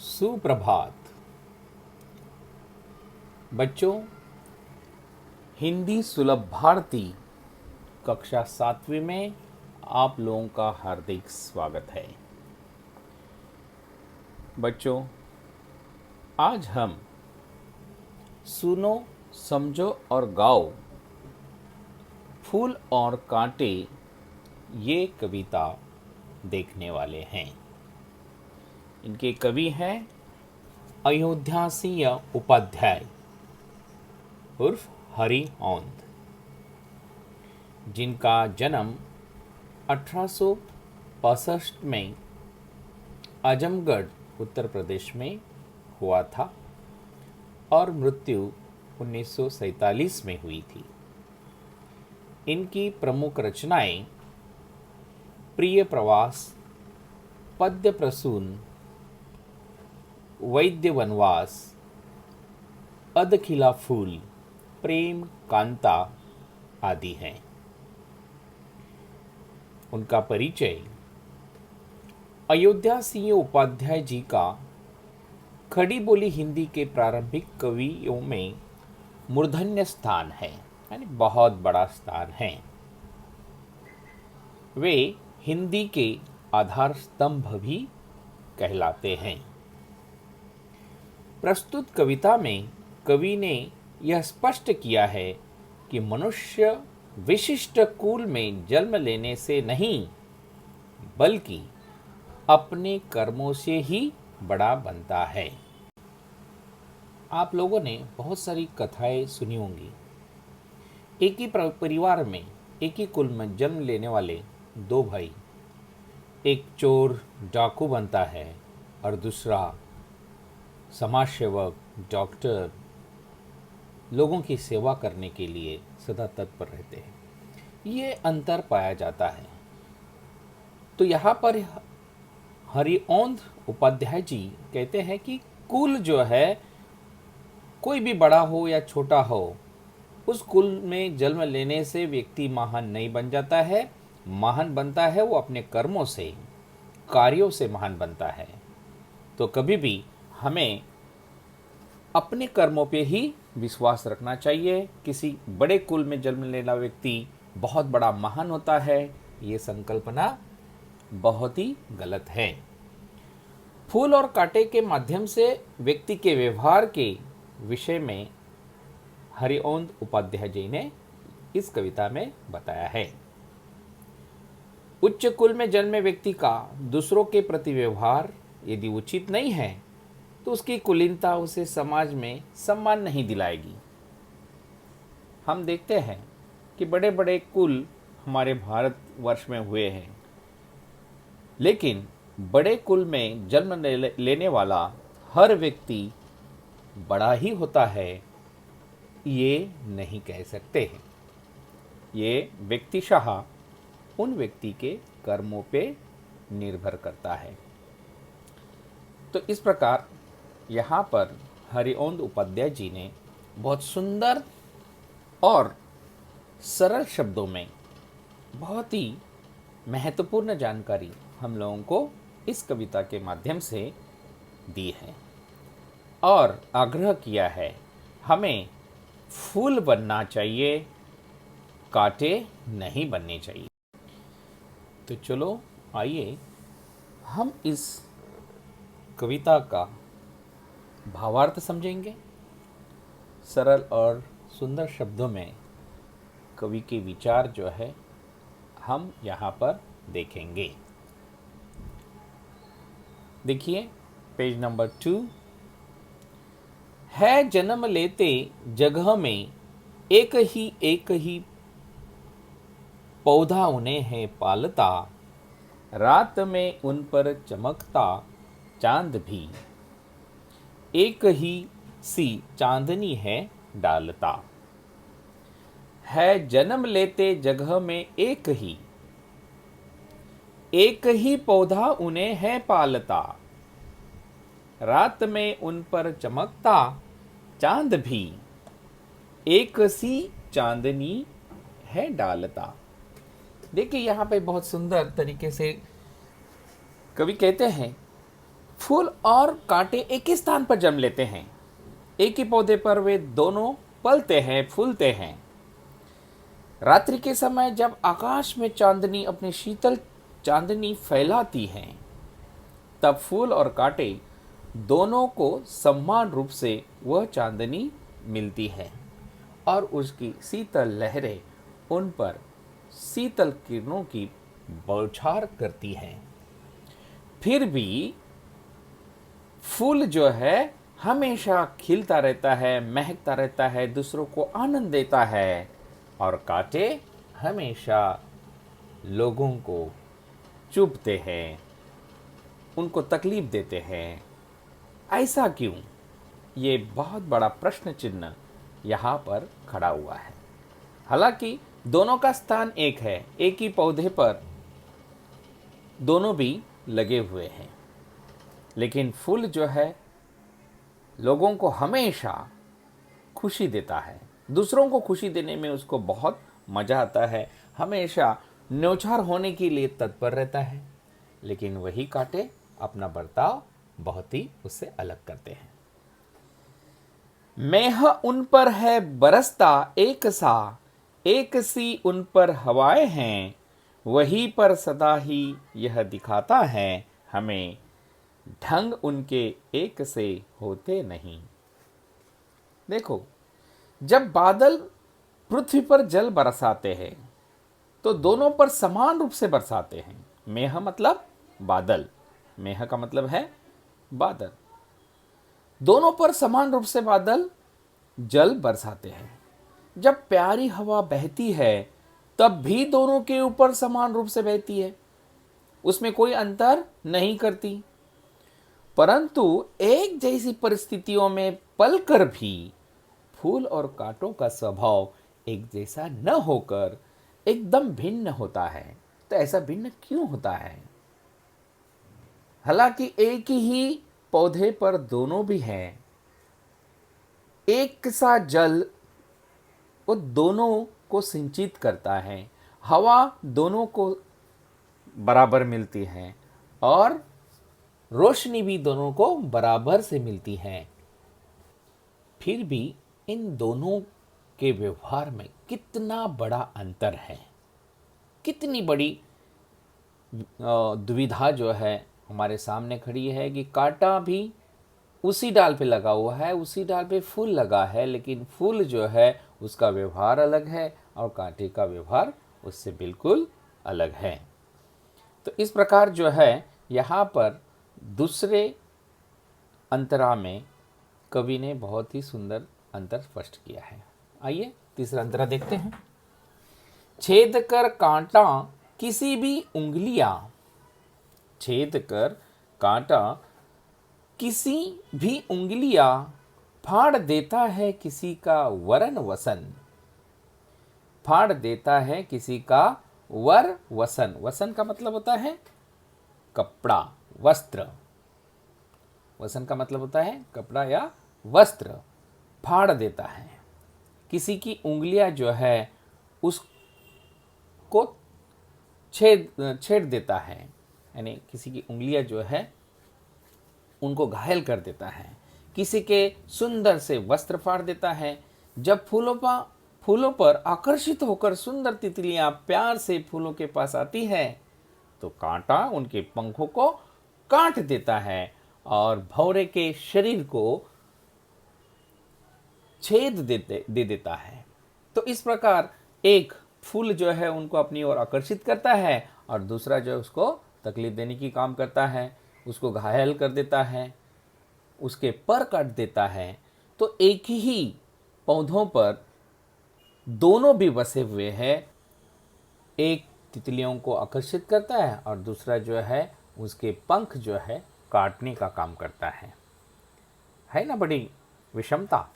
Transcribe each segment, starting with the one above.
सुप्रभात बच्चों। हिंदी सुलभ भारती कक्षा 7वीं में आप लोगों का हार्दिक स्वागत है। बच्चों, आज हम सुनो, समझो और गाओ फूल और कांटे ये कविता देखने वाले हैं। इनके कवि हैं अयोध्या सिंह उपाध्याय उर्फ हरि औंध, जिनका जन्म 1865 में आजमगढ़ उत्तर प्रदेश में हुआ था और मृत्यु 1947 में हुई थी। इनकी प्रमुख रचनाएं प्रिय प्रवास, पद्य प्रसून, वैद्य वनवास, अधखिला फूल, प्रेम कांता आदि हैं। उनका परिचय अयोध्या सिंह उपाध्याय जी का खड़ी बोली हिंदी के प्रारंभिक कवियों में मूर्धन्य स्थान है, यानी बहुत बड़ा स्थान है। वे हिंदी के आधार स्तंभ भी कहलाते हैं। प्रस्तुत कविता में कवि ने यह स्पष्ट किया है कि मनुष्य विशिष्ट कुल में जन्म लेने से नहीं, बल्कि अपने कर्मों से ही बड़ा बनता है। आप लोगों ने बहुत सारी कथाएं सुनी होंगी। एक ही परिवार में, एक ही कुल में जन्म लेने वाले दो भाई, एक चोर डाकू बनता है और दूसरा समाज सेवक, डॉक्टर, लोगों की सेवा करने के लिए सदा तत्पर रहते हैं। ये अंतर पाया जाता है। तो यहाँ पर हरि औंध उपाध्याय जी कहते हैं कि कुल जो है, कोई भी बड़ा हो या छोटा हो, उस कुल में जन्म लेने से व्यक्ति महान नहीं बन जाता है। महान बनता है वो अपने कर्मों से, कार्यों से महान बनता है। तो कभी भी हमें अपने कर्मों पे ही विश्वास रखना चाहिए। किसी बड़े कुल में जन्म लेना व्यक्ति बहुत बड़ा महान होता है, ये संकल्पना बहुत ही गलत है। फूल और कांटे के माध्यम से व्यक्ति के व्यवहार के विषय में हरि औंध उपाध्याय जी ने इस कविता में बताया है। उच्च कुल में जन्मे व्यक्ति का दूसरों के प्रति व्यवहार यदि उचित नहीं है, तो उसकी कुलीनता उसे समाज में सम्मान नहीं दिलाएगी। हम देखते हैं कि बड़े बड़े कुल हमारे भारतवर्ष में हुए हैं, लेकिन बड़े कुल में जन्म लेने वाला हर व्यक्ति बड़ा ही होता है, ये नहीं कह सकते हैं। ये व्यक्तिशः उन व्यक्ति के कर्मों पे निर्भर करता है। तो इस प्रकार यहाँ पर हरि औंध उपाध्याय जी ने बहुत सुंदर और सरल शब्दों में बहुत ही महत्वपूर्ण जानकारी हम लोगों को इस कविता के माध्यम से दी है और आग्रह किया है, हमें फूल बनना चाहिए, कांटे नहीं बनने चाहिए। तो चलो आइए हम इस कविता का भावार्थ समझेंगे। सरल और सुंदर शब्दों में कवि के विचार जो है हम यहाँ पर देखेंगे। देखिए पेज नंबर 2। है जन्म लेते जगह में एक ही पौधा उन्हें है पालता, रात में उन पर चमकता चांद भी एक ही सी चांदनी है डालता। है जन्म लेते जगह में एक ही पौधा उन्हें है पालता, रात में उन पर चमकता चांद भी एक सी चांदनी है डालता। देखिए यहाँ पे बहुत सुंदर तरीके से कवि कहते हैं फूल और कांटे एक ही स्थान पर जन्म लेते हैं, एक ही पौधे पर वे दोनों पलते हैं, फूलते हैं। रात्रि के समय जब आकाश में चांदनी अपनी शीतल चांदनी फैलाती है, तब फूल और कांटे दोनों को समान रूप से वह चांदनी मिलती है और उसकी शीतल लहरें उन पर शीतल किरणों की बौछार करती हैं। फिर भी फूल जो है हमेशा खिलता रहता है, महकता रहता है, दूसरों को आनंद देता है, और कांटे हमेशा लोगों को चुभते हैं, उनको तकलीफ देते हैं। ऐसा क्यों? ये बहुत बड़ा प्रश्न चिन्ह यहाँ पर खड़ा हुआ है। हालांकि दोनों का स्थान एक है, एक ही पौधे पर दोनों भी लगे हुए हैं, लेकिन फूल जो है लोगों को हमेशा खुशी देता है, दूसरों को खुशी देने में उसको बहुत मज़ा आता है, हमेशा न्योछावर होने के लिए तत्पर रहता है। लेकिन वही कांटे अपना बर्ताव बहुत ही उससे अलग करते हैं। मेह उन पर है बरसता एक सा, एक सी उन पर हवाएं हैं, वहीं पर सदा ही यह दिखाता है हमें, ढंग उनके एक से होते नहीं। देखो, जब बादल पृथ्वी पर जल बरसाते हैं तो दोनों पर समान रूप से बरसाते हैं। मेह मतलब बादल, मेह का मतलब है बादल। दोनों पर समान रूप से बादल जल बरसाते हैं। जब प्यारी हवा बहती है तब भी दोनों के ऊपर समान रूप से बहती है, उसमें कोई अंतर नहीं करती। परंतु एक जैसी परिस्थितियों में पलकर भी फूल और कांटों का स्वभाव एक जैसा न होकर एकदम भिन्न होता है। तो ऐसा भिन्न क्यों होता है? हालांकि एक ही पौधे पर दोनों भी हैं, एक सा जल वो दोनों को सिंचित करता है, हवा दोनों को बराबर मिलती है और रोशनी भी दोनों को बराबर से मिलती है। फिर भी इन दोनों के व्यवहार में कितना बड़ा अंतर है, कितनी बड़ी दुविधा जो है हमारे सामने खड़ी है कि कांटा भी उसी डाल पे लगा हुआ है, उसी डाल पे फूल लगा है, लेकिन फूल जो है उसका व्यवहार अलग है और कांटे का व्यवहार उससे बिल्कुल अलग है। तो इस प्रकार जो है यहाँ पर दूसरे अंतरा में कवि ने बहुत ही सुंदर अंतर स्पष्ट किया है। आइए तीसरा अंतरा देखते हैं। छेद कर कांटा किसी भी उंगलियां, छेद कर कांटा किसी भी उंगलियां, फाड़ देता है किसी का वरन वसन, फाड़ देता है किसी का वर वसन। वसन का मतलब होता है कपड़ा, वस्त्र। वसन का मतलब होता है कपड़ा या वस्त्र। फाड़ देता है किसी की उंगलियां जो है उसको छेड़ देता है, यानी किसी की उंगलियां जो है उनको घायल कर देता है। किसी के सुंदर से वस्त्र फाड़ देता है। जब फूलों पर आकर्षित होकर सुंदर तितलियां प्यार से फूलों के पास आती है तो कांटा उनके पंखों को काट देता है और भौरे के शरीर को छेद दे देता है। तो इस प्रकार एक फूल जो है उनको अपनी ओर आकर्षित करता है और दूसरा जो है उसको तकलीफ देने की काम करता है, उसको घायल कर देता है, उसके पर काट देता है। तो एक ही पौधों पर दोनों भी बसे हुए हैं, एक तितलियों को आकर्षित करता है और दूसरा जो है उसके पंख जो है काटने का काम करता है ना बड़ी विषमता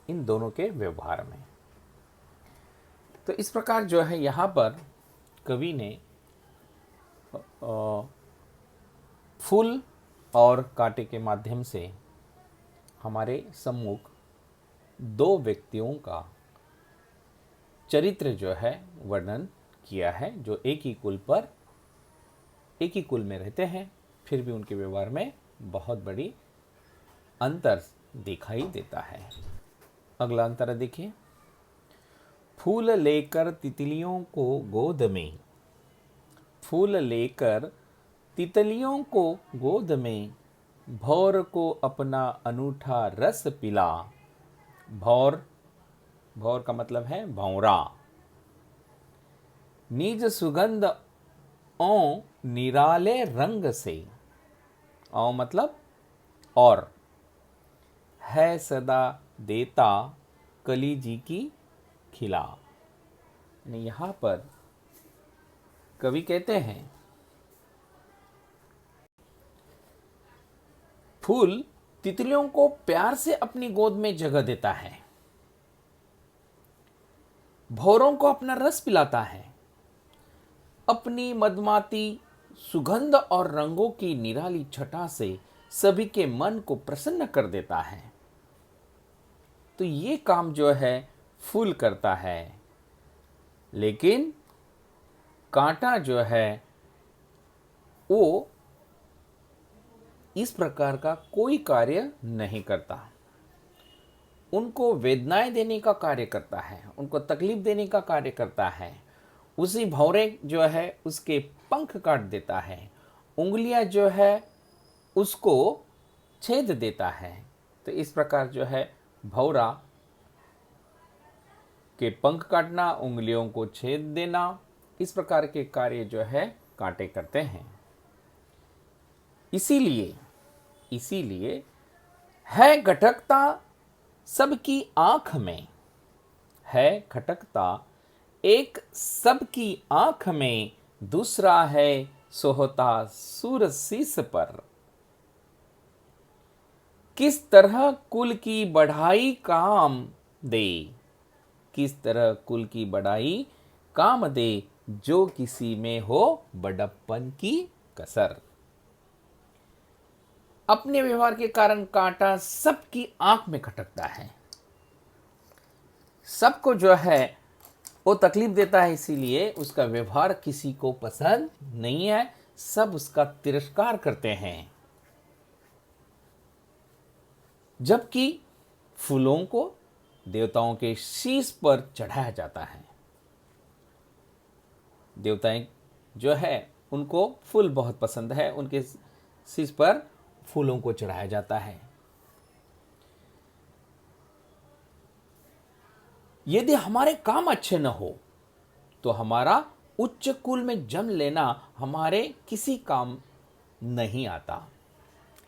इन दोनों के व्यवहार में। तो इस प्रकार जो है यहाँ पर कवि ने फूल और कांटे के माध्यम से हमारे सम्मुख दो व्यक्तियों का चरित्र जो है वर्णन किया है, जो एक ही कुल में रहते हैं, फिर भी उनके व्यवहार में बहुत बड़ी अंतर दिखाई देता है। अगला अंतर देखिए, फूल लेकर तितलियों को गोद में, फूल लेकर तितलियों को गोद में, भौर को अपना अनूठा रस पिला। भौर, भौर का मतलब है भौरा। निज सुगंध ओ निराले रंग से, ओ मतलब और, है सदा देता कली जी की खिला। यानी यहाँ पर कवि कहते हैं फूल तितलियों को प्यार से अपनी गोद में जगह देता है, भौरों को अपना रस पिलाता है, अपनी मदमाती सुगंध और रंगों की निराली छटा से सभी के मन को प्रसन्न कर देता है। तो ये काम जो है फूल करता है, लेकिन कांटा जो है वो इस प्रकार का कोई कार्य नहीं करता। उनको वेदनाएं देने का कार्य करता है, उनको तकलीफ देने का कार्य करता है। उसी भौरे जो है उसके पंख काट देता है, उंगलियां जो है उसको छेद देता है। तो इस प्रकार जो है भौरा के पंख काटना, उंगलियों को छेद देना, इस प्रकार के कार्य जो है कांटे करते हैं। इसीलिए है खटकता सबकी आंख में, है खटकता एक सबकी आंख में, दूसरा है सोहता सूर शीस पर। किस तरह कुल की बढ़ाई काम दे, किस तरह कुल की बढ़ाई काम दे, जो किसी में हो बड़प्पन की कसर। अपने व्यवहार के कारण कांटा सबकी आंख में खटकता है, सबको जो है वो तकलीफ देता है, इसीलिए उसका व्यवहार किसी को पसंद नहीं है, सब उसका तिरस्कार करते हैं। जबकि फूलों को देवताओं के शीश पर चढ़ाया जाता है। देवताएं जो है उनको फूल बहुत पसंद है, उनके शीश पर फूलों को चढ़ाया जाता है। यदि हमारे काम अच्छे न हो तो हमारा उच्च कुल में जन्म लेना हमारे किसी काम नहीं आता।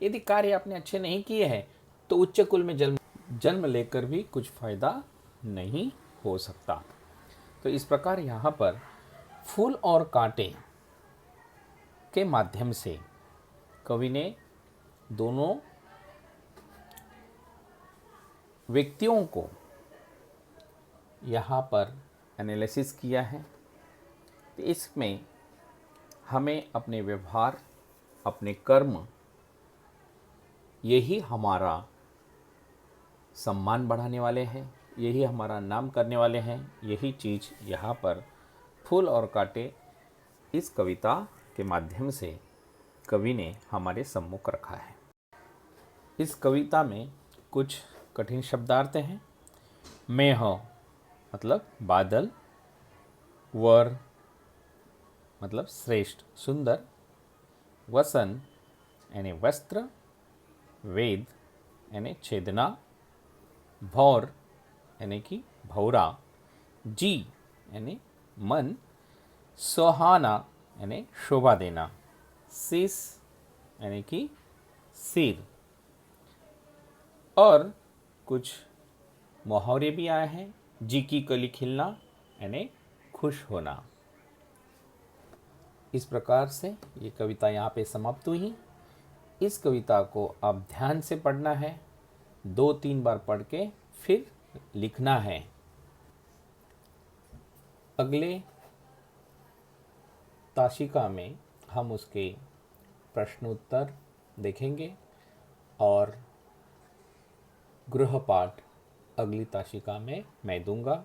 यदि कार्य आपने अच्छे नहीं किए हैं तो उच्च कुल में जन्म लेकर भी कुछ फायदा नहीं हो सकता। तो इस प्रकार यहाँ पर फूल और कांटे के माध्यम से कवि ने दोनों व्यक्तियों को यहाँ पर एनालिसिस किया है। तो इसमें हमें अपने व्यवहार, अपने कर्म, यही हमारा सम्मान बढ़ाने वाले हैं, यही हमारा नाम करने वाले हैं। यही चीज़ यहाँ पर फूल और कांटे इस कविता के माध्यम से कवि ने हमारे सम्मुख रखा है। इस कविता में कुछ कठिन शब्दार्थ हैं। मेह मतलब बादल, वर मतलब श्रेष्ठ सुंदर, वसन यानी वस्त्र, वेद यानी छेदना, भौर यानी कि भौरा, जी यानी मन, सोहाना यानी शोभा देना, शीस यानी कि सिर, और कुछ मुहावरे भी आए हैं। जी की कली खिलना यानी खुश होना। इस प्रकार से ये कविता यहाँ पे समाप्त हुई। इस कविता को आप ध्यान से पढ़ना है, 2-3 बार पढ़ के फिर लिखना है। अगले ताशिका में हम उसके प्रश्नोत्तर देखेंगे और गृहपाठ अगली ताशिका में मैं दूंगा।